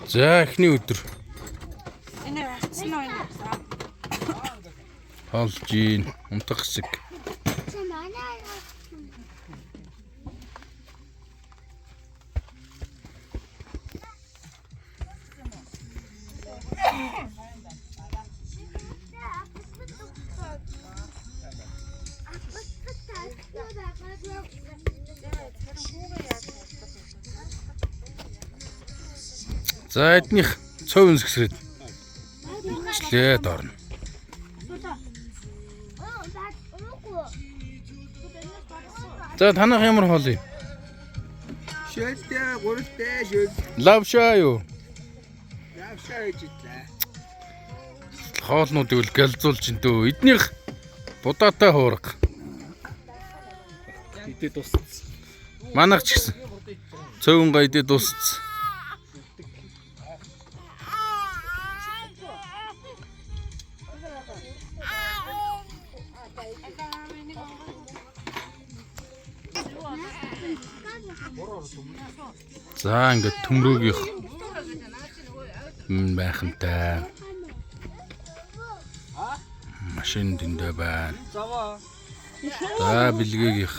За эхний өдөр. Энэ хацсан уу энэ? Хоолж ийн унтах хэсэг. За эднийх цов өнсгсрээд члээд орно. За танах ямар хоол юм? Шөлтэй, гуралтай шөл. Лавшаа юу? Явшаа гэж итлээ. Хоолнуудыг л гэлзуулж ин дөө. Эднийх будаатай хуурга. Идэ тусц. Манайх ч гэсэн цөөн гайдэ тусц. За ингээд төмрөөгийнх байхантай. Машин дэндээ байна. За бэлгээгийнх.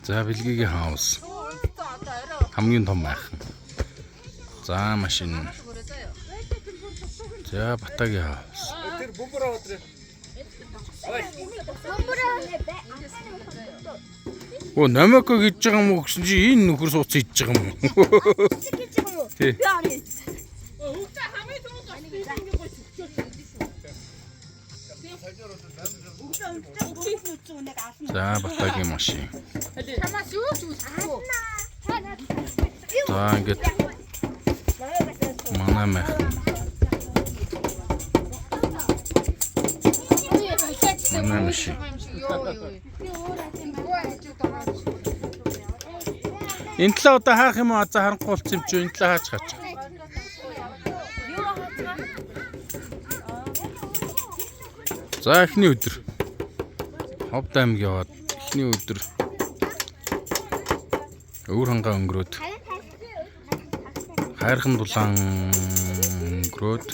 За бэлгээгийн хаус. Хамгийн том байхан. За машин. За батагийн хаус. Тэр бөмбөрөө өдрөө. Оо намако гэж байгаа юм уу гэсэн чи энэ нөхөр сууц идж байгаа юм уу? Тий. За батагийн машин. За ингээд манай майхан. Манай машин. Энэ талаа одоо хаах юм уу? За харанхуй болцсон юм чи энэ талаа хаач хаач. За эхний өдөр. Ховд аймаг яваад эхний өдөр өвөр хангаа өнгөрөөд хайрхан дулаан өнгөрөөд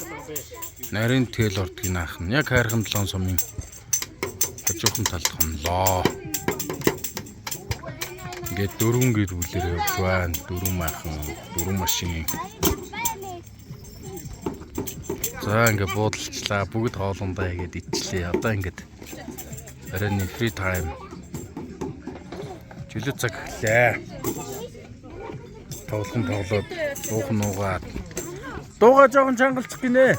нарийн тэл ордгийн аах нь яг хайрхан дулаан сумын хажуухан талд хонлоо. Ингээд дөрвөн гэр бүлээр явж байна. Дөрвөн maaхан, дөрвөн машин. За ингээд буудалчлаа. Бүгд хоолундаа игээд идчихлээ. Одоо ингээд оройн free time. Жилүү цаг эхлэе. Тоглоом тоглоод дуухан нуугаад. Дуугаа жоохон чангалчих гинэ.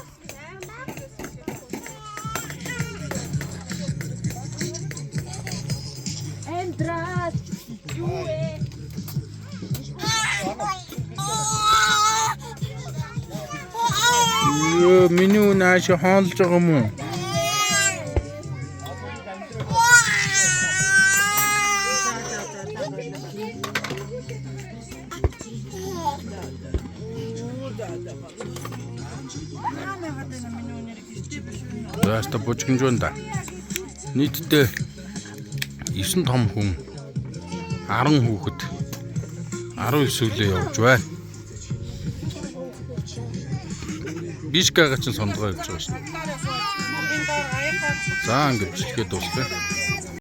Миний нааш хаалж байгаа юм уу? Яста бочгонжонда. Нийтдээ 9 том хүн 10 хүүхэд 19 сүлээ явж байна. Бишкага ч сондгоо явж байгаа шин. За ингээд бичлэгээ дуусгая.